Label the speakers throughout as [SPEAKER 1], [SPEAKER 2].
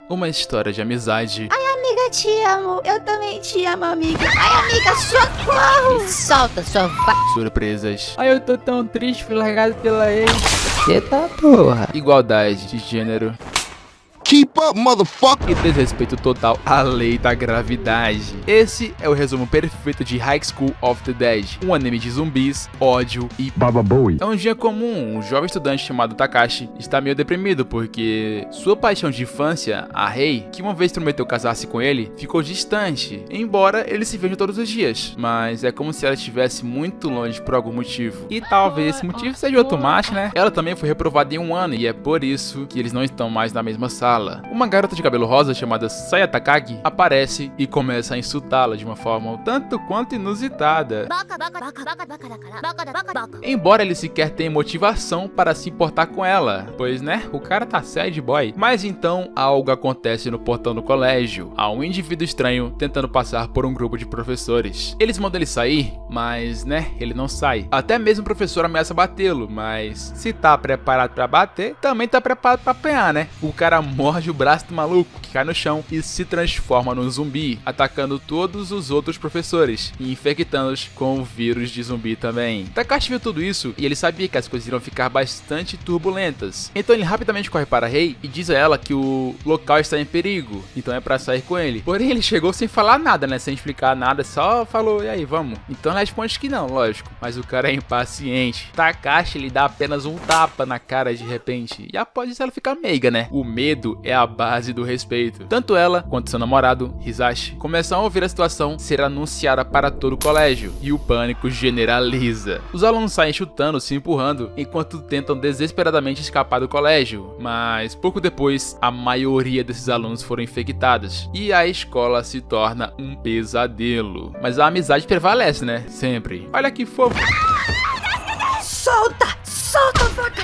[SPEAKER 1] Uma história de amizade.
[SPEAKER 2] Amiga, te amo. Eu também te amo, amiga. Ai, amiga, socorro. Solta sua
[SPEAKER 1] Surpresas.
[SPEAKER 3] Ai, eu tô tão triste, fui largado pela ex. Eita porra.
[SPEAKER 1] Igualdade de gênero.
[SPEAKER 4] Keep up, motherfucker!
[SPEAKER 1] E desrespeito total à lei da gravidade. Esse é o resumo perfeito de High School of the Dead, um anime de zumbis, ódio e
[SPEAKER 4] Baba Bowie.
[SPEAKER 1] É um dia comum, um jovem estudante chamado Takashi está meio deprimido porque sua paixão de infância, a Rei, que uma vez prometeu casar-se com ele, ficou distante, embora eles se vejam todos os dias. Mas é como se ela estivesse muito longe por algum motivo. E talvez esse motivo seja outro macho, né? Ela também foi reprovada em um ano e é por isso que eles não estão mais na mesma sala. Uma garota de cabelo rosa chamada Saya Takagi aparece e começa a insultá-la de uma forma um tanto quanto inusitada. Embora ele sequer tenha motivação para se importar com ela, pois né, o cara tá sad boy. Mas então algo acontece no portão do colégio. Há um indivíduo estranho tentando passar por um grupo de professores. Eles mandam ele sair, mas né, ele não sai. Até mesmo o professor ameaça batê-lo, mas se tá preparado pra bater, também tá preparado pra apanhar, né? O cara morde o braço do maluco, que cai no chão e se transforma num zumbi, atacando todos os outros professores e infectando-os com o vírus de zumbi também. Takashi viu tudo isso e ele sabia que as coisas iriam ficar bastante turbulentas. Então ele rapidamente corre para a Rei e diz a ela que o local está em perigo, então é pra sair com ele. Porém ele chegou sem falar nada, né, sem explicar nada, só falou, e aí, vamos? Então ela responde que não, lógico, mas o cara é impaciente. Takashi lhe dá apenas um tapa na cara de repente e após isso ela fica meiga, né? O medo é a base do respeito. Tanto ela quanto seu namorado, Hisashi, começam a ouvir a situação ser anunciada para todo o colégio e o pânico generaliza. Os alunos saem chutando, se empurrando, enquanto tentam desesperadamente escapar do colégio, mas pouco depois a maioria desses alunos foram infectados e a escola se torna um pesadelo. Mas a amizade prevalece, né? Sempre. Olha que fofo.
[SPEAKER 2] Solta, vaca.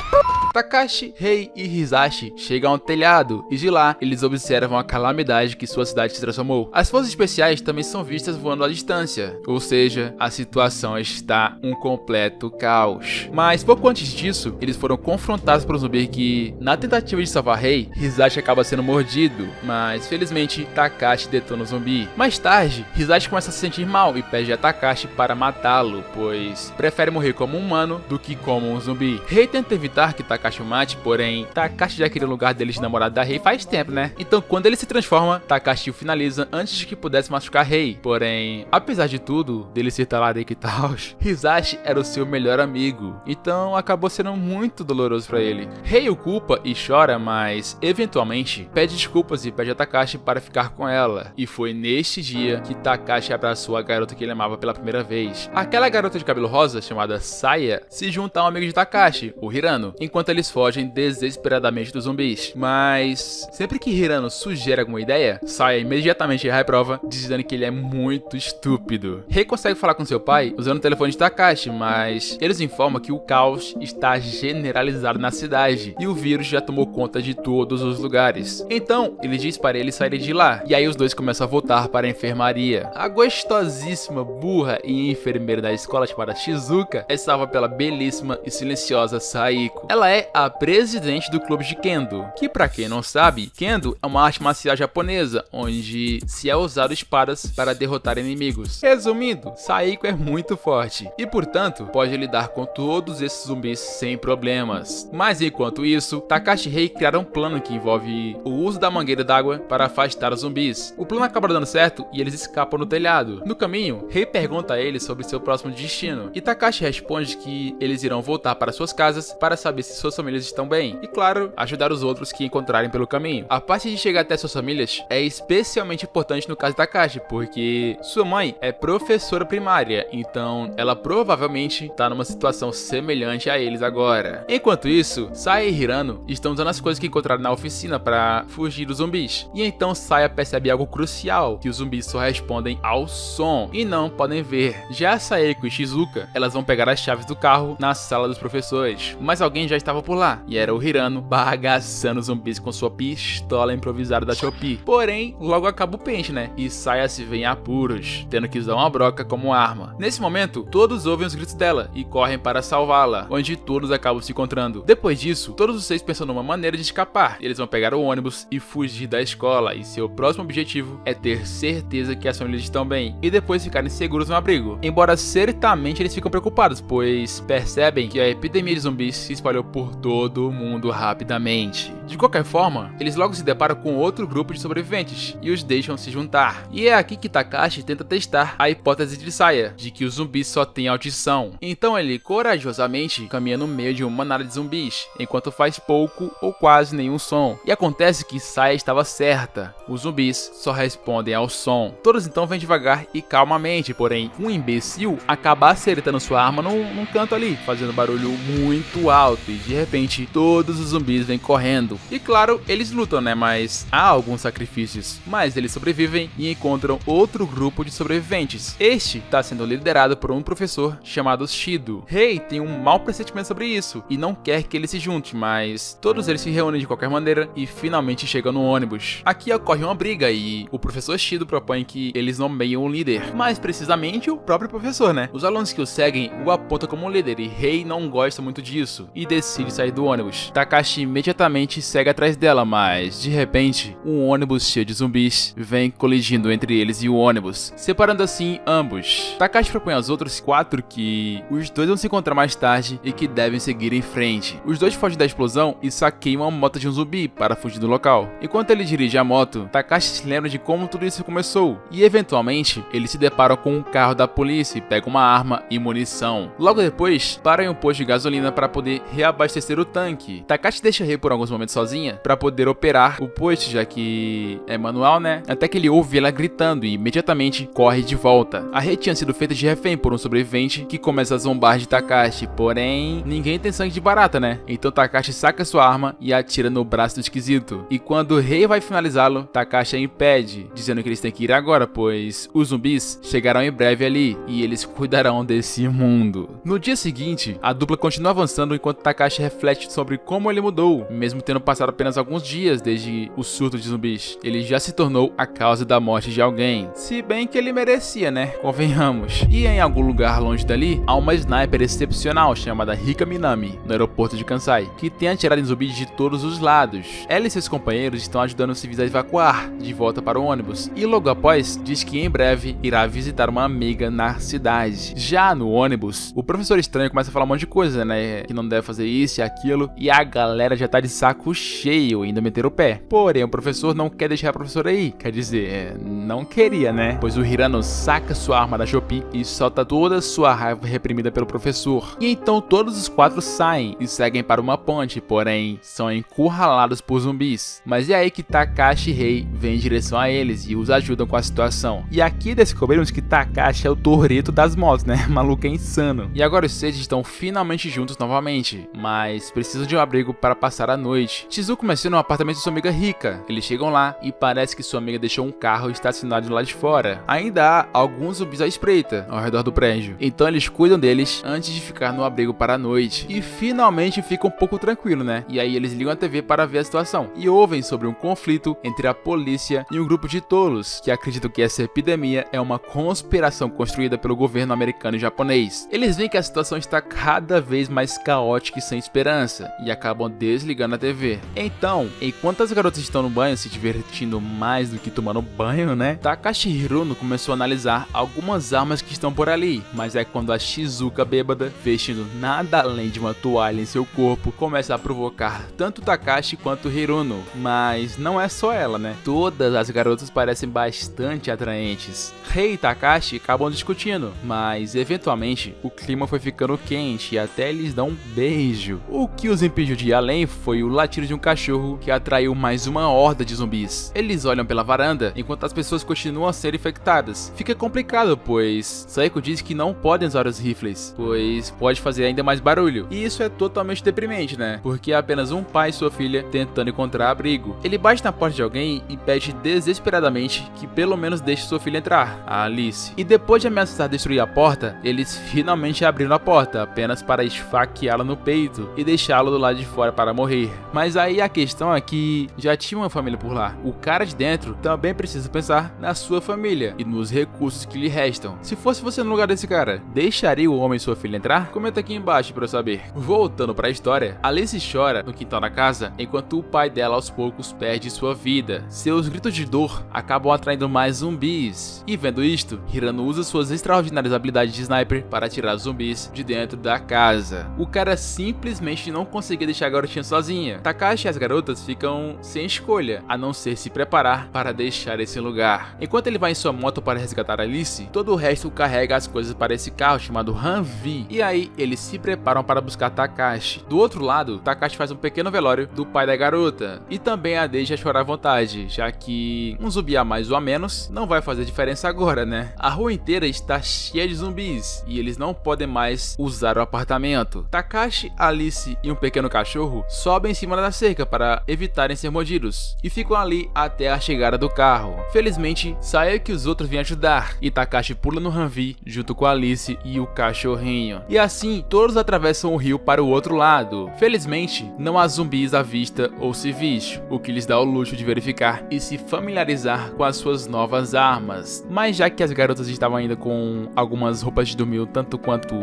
[SPEAKER 1] Takashi, Rei e Hisashi chegam ao telhado e de lá eles observam a calamidade que sua cidade se transformou. As forças especiais também são vistas voando à distância, ou seja, a situação está um completo caos. Mas pouco antes disso, eles foram confrontados por um zumbi que, na tentativa de salvar Rei, Hisashi acaba sendo mordido, mas felizmente Takashi detona o zumbi. Mais tarde, Hisashi começa a se sentir mal e pede a Takashi para matá-lo, pois prefere morrer como um humano do que como um zumbi. Rei tenta evitar que Takashi o mate, porém Takashi já queria o lugar dele de namorado da Rei faz tempo, né? Então quando ele se transforma, Takashi o finaliza antes de que pudesse machucar Rei. Porém, apesar de tudo, dele ser talarico e tal, Hisashi era o seu melhor amigo, então acabou sendo muito doloroso pra ele. Rei o culpa e chora, mas eventualmente pede desculpas e pede a Takashi para ficar com ela. E foi neste dia que Takashi abraçou a garota que ele amava pela primeira vez. Aquela garota de cabelo rosa, chamada Saya, se junta a um amigo de Takashi, o Hirano, enquanto eles fogem desesperadamente dos zumbis. Mas sempre que Hirano sugere alguma ideia, Saya imediatamente reprova, dizendo que ele é muito estúpido. Rei consegue falar com seu pai usando o telefone de Takashi, mas eles informam que o caos está generalizado na cidade e o vírus já tomou conta de todos os lugares. Então ele diz para eles saírem de lá, e aí os dois começam a voltar para a enfermaria. A gostosíssima, burra e enfermeira da escola chamada Shizuka é salva pela belíssima e silenciosa Saiko. Ela é a presidente do clube de Kendo, que pra quem não sabe, Kendo é uma arte marcial japonesa, onde se é usado espadas para derrotar inimigos. Resumindo, Saiko é muito forte e portanto pode lidar com todos esses zumbis sem problemas. Mas enquanto isso, Takashi e Rei criaram um plano que envolve o uso da mangueira d'água para afastar os zumbis. O plano acaba dando certo e eles escapam no telhado. No caminho, Rei pergunta a eles sobre seu próximo destino e Takashi responde que eles irão voltar para suas casas para saber se suas famílias estão bem e, claro, ajudar os outros que encontrarem pelo caminho. A parte de chegar até suas famílias é especialmente importante no caso de Takashi, porque sua mãe é professora primária, então ela provavelmente está numa situação semelhante a eles agora. Enquanto isso, Saya e Hirano estão usando as coisas que encontraram na oficina para fugir dos zumbis. E então Saya percebe algo crucial, que os zumbis só respondem ao som e não podem ver. Já Saeko e Shizuka, elas vão pegar as chaves do carro na sala dos professores, mas alguém já estava tava por lá, e era o Hirano bagaçando os zumbis com sua pistola improvisada da Shopee. Porém, logo acaba o pente, né? E Saya se vê em apuros, tendo que usar uma broca como arma. Nesse momento, todos ouvem os gritos dela e correm para salvá-la, onde todos acabam se encontrando. Depois disso, todos os 6 pensam numa maneira de escapar. Eles vão pegar o ônibus e fugir da escola, e seu próximo objetivo é ter certeza que as famílias estão bem e depois ficarem seguros no abrigo. Embora certamente eles ficam preocupados, pois percebem que a epidemia de zumbis se espalhou por todo o mundo rapidamente. De qualquer forma, eles logo se deparam com outro grupo de sobreviventes e os deixam se juntar. E é aqui que Takashi tenta testar a hipótese de Saya, de que os zumbis só têm audição. Então ele corajosamente caminha no meio de uma manada de zumbis, enquanto faz pouco ou quase nenhum som. E acontece que Saya estava certa, os zumbis só respondem ao som. Todos então vêm devagar e calmamente, porém um imbecil acaba acertando sua arma num canto ali, fazendo barulho muito alto, e de repente todos os zumbis vêm correndo. E claro, eles lutam, né, mas há alguns sacrifícios. Mas eles sobrevivem e encontram outro grupo de sobreviventes. Este está sendo liderado por um professor chamado Shido. Rei tem um mau pressentimento sobre isso e não quer que ele se junte, mas todos eles se reúnem de qualquer maneira e finalmente chegam no ônibus. Aqui ocorre uma briga e o professor Shido propõe que eles nomeiem um líder, mais precisamente o próprio professor, né? Os alunos que o seguem o apontam como líder e Rei não gosta muito disso e decide sair do ônibus. Takashi imediatamente segue atrás dela, mas de repente um ônibus cheio de zumbis vem colidindo entre eles e o ônibus, separando assim ambos. Takashi propõe aos outros 4 que os dois vão se encontrar mais tarde e que devem seguir em frente. Os dois fogem da explosão e saqueiam uma moto de um zumbi para fugir do local. Enquanto ele dirige a moto, Takashi se lembra de como tudo isso começou e eventualmente eles se deparam com um carro da polícia e pegam uma arma e munição. Logo depois, param em um posto de gasolina para poder reabastecer o tanque. Takashi deixa Rei por alguns momentos sozinha para poder operar o posto, já que é manual, né? Até que ele ouve ela gritando e imediatamente corre de volta. A Rei tinha sido feita de refém por um sobrevivente que começa a zombar de Takashi, porém ninguém tem sangue de barata, né? Então Takashi saca sua arma e atira no braço do esquisito. E quando Rei vai finalizá-lo, Takashi a impede, dizendo que eles têm que ir agora, pois os zumbis chegarão em breve ali e eles cuidarão desse mundo. No dia seguinte, a dupla continua avançando enquanto Takashi reflete sobre como ele mudou, mesmo tendo passado apenas alguns dias desde o surto de zumbis. Ele já se tornou a causa da morte de alguém, se bem que ele merecia, né? Convenhamos. E em algum lugar longe dali, há uma sniper excepcional chamada Rika Minami, no aeroporto de Kansai, que tem atirado em zumbis de todos os lados. Ela e seus companheiros estão ajudando os civis a evacuar de volta para o ônibus, e logo após, diz que em breve irá visitar uma amiga na cidade. Já no ônibus, o professor estranho começa a falar um monte de coisa, né? Que não deve fazer isso e aquilo, e a galera já tá de saco cheio, indo meter o pé. Porém, o professor não quer deixar a professora aí, quer dizer, não queria, né? Pois o Hirano saca sua arma da Shopee e solta toda sua raiva reprimida pelo professor. E então todos os 4 saem e seguem para uma ponte, porém são encurralados por zumbis. Mas é aí que Takashi e Rei vêm em direção a eles e os ajudam com a situação. E aqui descobrimos que Takashi é o Toretto das motos, né? O maluco é insano. E agora os 6 estão finalmente juntos novamente, mas precisam de um abrigo para passar a noite. Shizuko menciona no apartamento de sua amiga Rika. Eles chegam lá e parece que sua amiga deixou um carro estacionado lá de fora. Ainda há alguns zumbis à espreita ao redor do prédio, então eles cuidam deles antes de ficar no abrigo para a noite. E finalmente fica um pouco tranquilo, né? E aí eles ligam a TV para ver a situação e ouvem sobre um conflito entre a polícia e um grupo de tolos que acreditam que essa epidemia é uma conspiração construída pelo governo americano e japonês. Eles veem que a situação está cada vez mais caótica e sem esperança e acabam desligando a TV. Então, enquanto as garotas estão no banho se divertindo mais do que tomando banho, né? Takashi Hirano começou a analisar algumas armas que estão por ali, mas é quando a Shizuka bêbada, vestindo nada além de uma toalha em seu corpo, começa a provocar tanto Takashi quanto Hirano. Mas não é só ela, né? Todas as garotas parecem bastante atraentes. Rei e Takashi acabam discutindo, mas eventualmente o clima foi ficando quente e até eles dão um beijo. O que os impediu de ir além foi o latido de um cachorro que atraiu mais uma horda de zumbis. Eles olham pela varanda enquanto as pessoas continuam a ser infectadas. Fica complicado, pois Saeko diz que não podem usar os rifles, pois pode fazer ainda mais barulho. E isso é totalmente deprimente, né? Porque é apenas um pai e sua filha tentando encontrar abrigo. Ele bate na porta de alguém e pede desesperadamente que pelo menos deixe sua filha entrar, a Alice. E depois de ameaçar destruir a porta, eles finalmente abriram a porta, apenas para esfaqueá-la no peito. e deixá-lo do lado de fora para morrer. Mas aí a questão é que já tinha uma família por lá. O cara de dentro também precisa pensar na sua família e nos recursos que lhe restam. Se fosse você no lugar desse cara, deixaria o homem e sua filha entrar? Comenta aqui embaixo para eu saber. Voltando para a história, Alice chora no quintal da casa enquanto o pai dela aos poucos perde sua vida. Seus gritos de dor acabam atraindo mais zumbis. E vendo isto, Hirano usa suas extraordinárias habilidades de sniper para tirar zumbis de dentro da casa. O cara simplesmente não conseguia deixar a garotinha sozinha. Takashi e as garotas ficam sem escolha, a não ser se preparar para deixar esse lugar. Enquanto ele vai em sua moto para resgatar Alice, todo o resto carrega as coisas para esse carro chamado Humvee. E aí eles se preparam para buscar Takashi. Do outro lado, Takashi faz um pequeno velório do pai da garota e também a deixa chorar à vontade, já que um zumbi a mais ou a menos não vai fazer diferença agora, né? A rua inteira está cheia de zumbis e eles não podem mais usar o apartamento. Takashi, Alice e um pequeno cachorro sobem em cima da cerca para evitarem ser mordidos e ficam ali até a chegada do carro. Felizmente, Sayaka e os outros vêm ajudar e Takashi pula no Humvee junto com Alice e o cachorrinho. E assim, todos atravessam o rio para o outro lado. Felizmente, não há zumbis à vista ou civis, o que lhes dá o luxo de verificar e se familiarizar com as suas novas armas. Mas já que as garotas estavam ainda com algumas roupas de dormir tanto quanto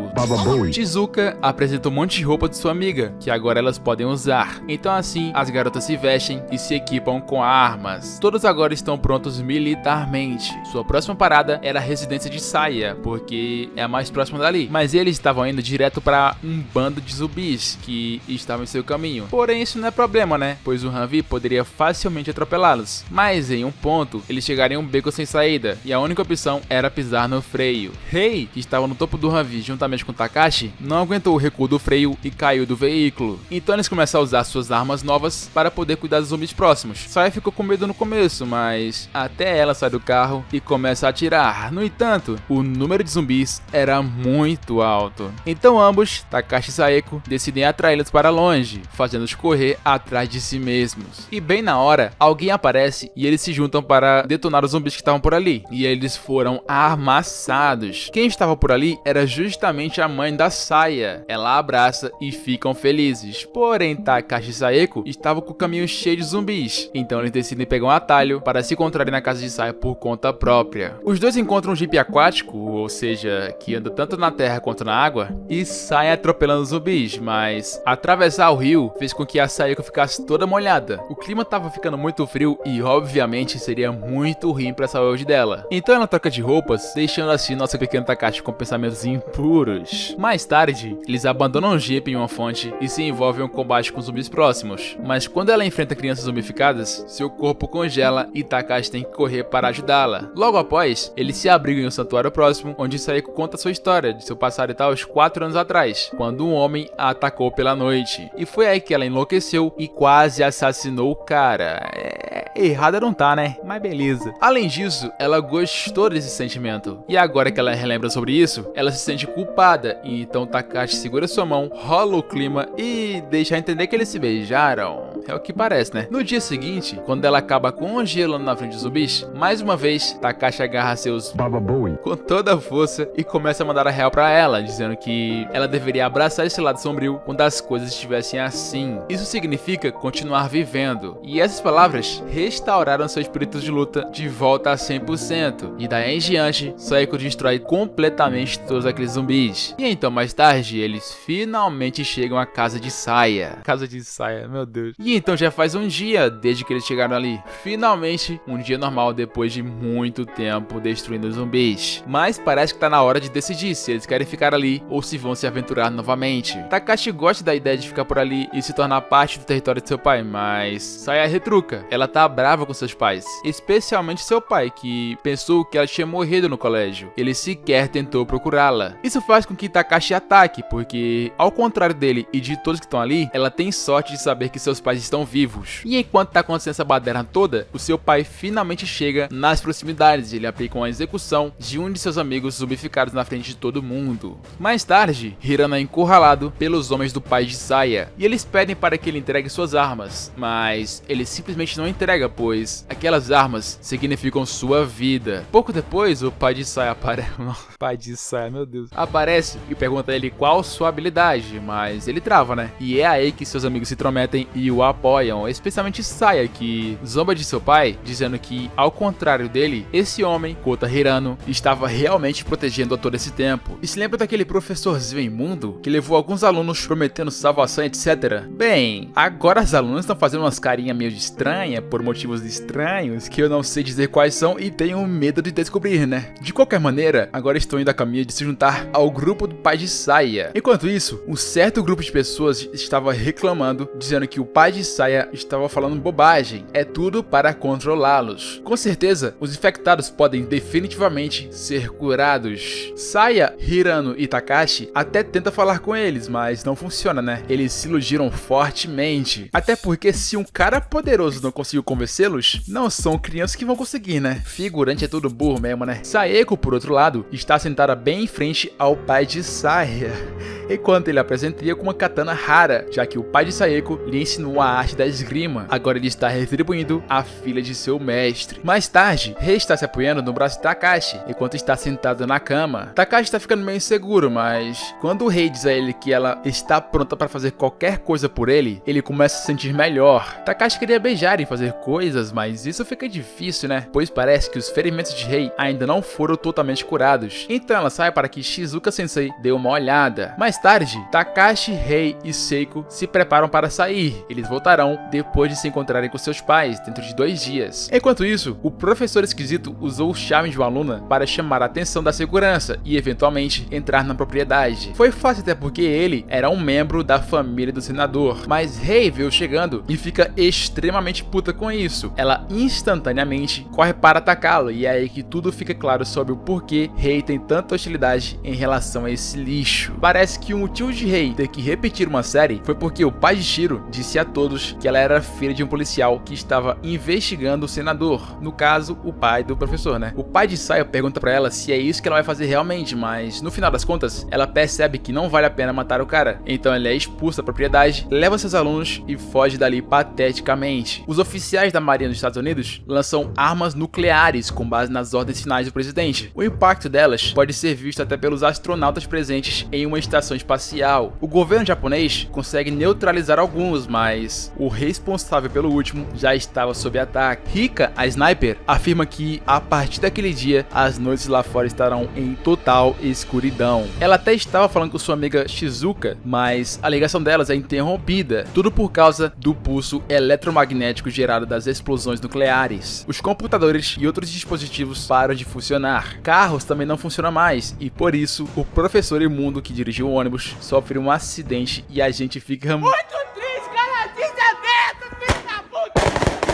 [SPEAKER 1] Shizuka apresenta um monte de roupa de sua amiga, que agora elas podem usar. Então assim, as garotas se vestem e se equipam com armas. Todos agora estão prontos militarmente. Sua próxima parada era a residência de Saya, porque é a mais próxima dali. Mas eles estavam indo direto para um bando de zumbis que estavam em seu caminho. Porém, isso não é problema, né? Pois o Humvee poderia facilmente atropelá-los. Mas em um ponto, eles chegaram em um beco sem saída e a única opção era pisar no freio. Rei, que estava no topo do Humvee juntamente com Takashi, não aguentou o recuo do freio e caiu do veículo. Então eles começam a usar suas armas novas para poder cuidar dos zumbis próximos. Saya ficou com medo no começo, mas até ela sai do carro e começa a atirar. No entanto, o número de zumbis era muito alto. Então ambos, Takashi e Sayako, decidem atraí-los para longe, fazendo-os correr atrás de si mesmos. E bem na hora, alguém aparece e eles se juntam para detonar os zumbis que estavam por ali. E eles foram amassados. Quem estava por ali era justamente a mãe da Saya. Ela abraça e ficam felizes. Porém, Takashi e Sayako estavam com o caminho cheio de zumbis. Então eles decidem pegar um atalho para se encontrarem na casa de Saya por conta própria. Os dois encontram um jipe aquático, ou seja, que anda tanto na terra quanto na água, e saem atropelando os zumbis, mas atravessar o rio fez com que a Sayako ficasse toda molhada. O clima estava ficando muito frio e obviamente seria muito ruim para a saúde dela. Então ela troca de roupas, deixando assim nosso pequeno Takashi com pensamentos impuros. Mais tarde, eles abandonam o jeep em uma fonte e se envolvem em um combate com zumbis próximos. Mas quando ela enfrenta crianças zumbificadas, seu corpo congela e Takashi tem que correr para ajudá-la. Logo após, eles se abrigam em um santuário próximo, onde Sayako conta sua história de seu passado e tal aos 4 anos atrás, quando um homem a atacou pela noite. E foi aí que ela enlouqueceu e quase assassinou o cara. Errada não tá, né? Mas beleza. Além disso, ela gostou desse sentimento. E agora que ela relembra sobre isso, ela se sente culpada. E então Takashi segura sua mão, rola o clima e deixa entender que eles se beijaram. É o que parece, né? No dia seguinte, quando ela acaba congelando na frente dos zumbis, mais uma vez, Takashi agarra seus com toda a força e começa a mandar a real pra ela, dizendo que ela deveria abraçar esse lado sombrio quando as coisas estivessem assim. Isso significa continuar vivendo. E essas palavras restauraram seu espírito de luta de volta a 100%. E daí em diante, Sayako destrói completamente todos aqueles zumbis. E então mais tarde, eles finalmente chegam à casa de Saya. Casa de Saya, meu Deus. E então já faz um dia desde que eles chegaram ali. Finalmente, um dia normal depois de muito tempo destruindo os zumbis. Mas parece que tá na hora de decidir se eles querem ficar ali ou se vão se aventurar novamente. Takashi gosta da ideia de ficar por ali e se tornar parte do território de seu pai, mas Saya retruca. Ela tá brava com seus pais, especialmente seu pai, que pensou que ela tinha morrido no colégio. Ele sequer tentou procurá-la. Isso faz com que Takashi ataque, porque ao contrário dele e de todos que estão ali, ela tem sorte de saber que seus pais estão vivos. E enquanto tá acontecendo essa baderna toda, o seu pai finalmente chega nas proximidades. Ele aplica uma execução de um de seus amigos zumbificados na frente de todo mundo. Mais tarde, Hirano é encurralado pelos homens do pai de Saya, e eles pedem para que ele entregue suas armas, mas ele simplesmente não entrega, pois aquelas armas significam sua vida. Pouco depois, o pai de Saya aparece. Pai de Saya, meu Deus. Aparece e pergunta a ele qual sua habilidade, mas mas ele trava, né? E é aí que seus amigos se intrometem e o apoiam, especialmente Saya, que zomba de seu pai, dizendo que, ao contrário dele, esse homem, Kota Hirano, estava realmente protegendo-a todo esse tempo. E se lembra daquele professorzinho imundo que levou alguns alunos prometendo salvação, etc? Bem, agora as alunas estão fazendo umas carinhas meio estranhas, por motivos estranhos, que eu não sei dizer quais são e tenho medo de descobrir, né? De qualquer maneira, agora estou indo a caminho de se juntar ao grupo do pai de Saya. Enquanto isso, um certo grupo de pessoas estava reclamando, dizendo que o pai de Saya estava falando bobagem. É tudo para controlá-los. Com certeza, os infectados podem definitivamente ser curados. Saya, Hirano e Takashi até tentam falar com eles, mas não funciona, né? Eles se iludiram fortemente. Até porque se um cara poderoso não conseguiu convencê-los, não são crianças que vão conseguir, né? Figurante é tudo burro mesmo, né? Saeko, por outro lado, está sentada bem em frente ao pai de Saya, enquanto ele a presenteia com uma katana rara, já que o pai de Saeko lhe ensinou a arte da esgrima. Agora ele está retribuindo a filha de seu mestre. Mais tarde, Rei está se apoiando no braço de Takashi, enquanto está sentado na cama. Takashi está ficando meio inseguro, mas quando o rei diz a ele que ela está pronta para fazer qualquer coisa por ele, ele começa a se sentir melhor. Takashi queria beijar e fazer coisas, mas isso fica difícil, né? Pois parece que os ferimentos de Rei ainda não foram totalmente curados. Então ela sai para que Shizuka Sensei dê uma olhada. Mais tarde, Takashi, Rei e Seiko se preparam para sair. Eles voltarão depois de se encontrarem com seus pais dentro de 2 dias. Enquanto isso, o professor esquisito usou o charme de uma aluna para chamar a atenção da segurança e eventualmente entrar na propriedade. Foi fácil até porque ele era um membro da família do senador, mas Rei veio chegando e fica extremamente puta com isso. Ela instantaneamente corre para atacá-lo e é aí que tudo fica claro sobre o porquê Rei tem tanta hostilidade em relação a esse lixo. Parece que o motivo de Rei ter que repetir uma série foi porque o pai de Shiro disse a todos que ela era filha de um policial que estava investigando o senador, no caso, o pai do professor, né? O pai de Saya pergunta pra ela se é isso que ela vai fazer realmente, mas no final das contas, ela percebe que não vale a pena matar o cara. Então ela é expulsa da propriedade, leva seus alunos e foge dali pateticamente. Os oficiais da Marinha dos Estados Unidos lançam armas nucleares com base nas ordens finais do presidente. O impacto delas pode ser visto até pelos astronautas presentes em uma estação espacial. O governo japonês consegue neutralizar alguns, mas o responsável pelo último já estava sob ataque. Rika, a sniper, afirma que a partir daquele dia as noites lá fora estarão em total escuridão. Ela até estava falando com sua amiga Shizuka, mas a ligação delas é interrompida, tudo por causa do pulso eletromagnético gerado das explosões nucleares. Os computadores e outros dispositivos param de funcionar. Carros também não funcionam mais e por isso o professor imundo que dirigiu o ônibus sofre um acidente e a gente fica muito triste, cara,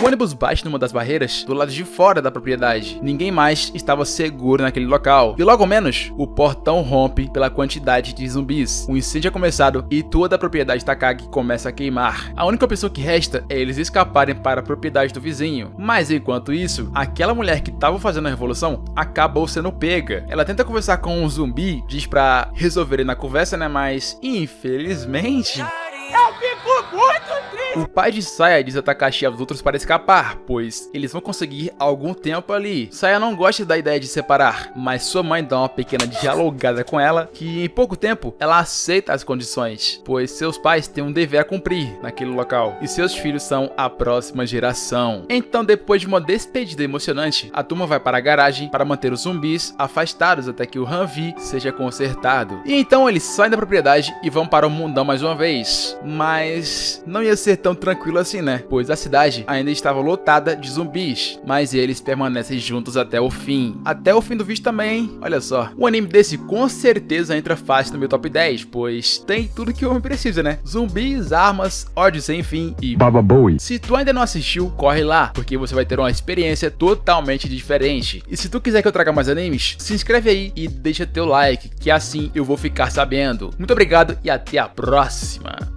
[SPEAKER 1] o ônibus bate numa das barreiras do lado de fora da propriedade. Ninguém mais estava seguro naquele local. E logo menos, o portão rompe pela quantidade de zumbis. O incêndio é começado e toda a propriedade Takagi começa a queimar. A única opção que resta é eles escaparem para a propriedade do vizinho. Mas enquanto isso, aquela mulher que estava fazendo a revolução acabou sendo pega. Ela tenta conversar com um zumbi, diz pra resolverem na conversa, né? Mas infelizmente... eu fico muito triste! O pai de Saya diz a Takashi aos outros para escapar, pois eles vão conseguir algum tempo ali. Saya não gosta da ideia de separar, mas sua mãe dá uma pequena dialogada com ela, que em pouco tempo ela aceita as condições, pois seus pais têm um dever a cumprir naquele local, e seus filhos são a próxima geração. Então, depois de uma despedida emocionante, a turma vai para a garagem para manter os zumbis afastados até que o Humvee seja consertado. E então eles saem da propriedade e vão para o mundão mais uma vez. Mas não ia ser tão tranquilo assim, né? Pois a cidade ainda estava lotada de zumbis, mas eles permanecem juntos até o fim. Até o fim do vídeo também, olha só. Um anime desse com certeza entra fácil no meu top 10, pois tem tudo que o homem precisa, né? Zumbis, armas, ódio sem fim e Baba Booey. Se tu ainda não assistiu, corre lá, porque você vai ter uma experiência totalmente diferente. E se tu quiser que eu traga mais animes, se inscreve aí e deixa teu like, que assim eu vou ficar sabendo. Muito obrigado e até a próxima!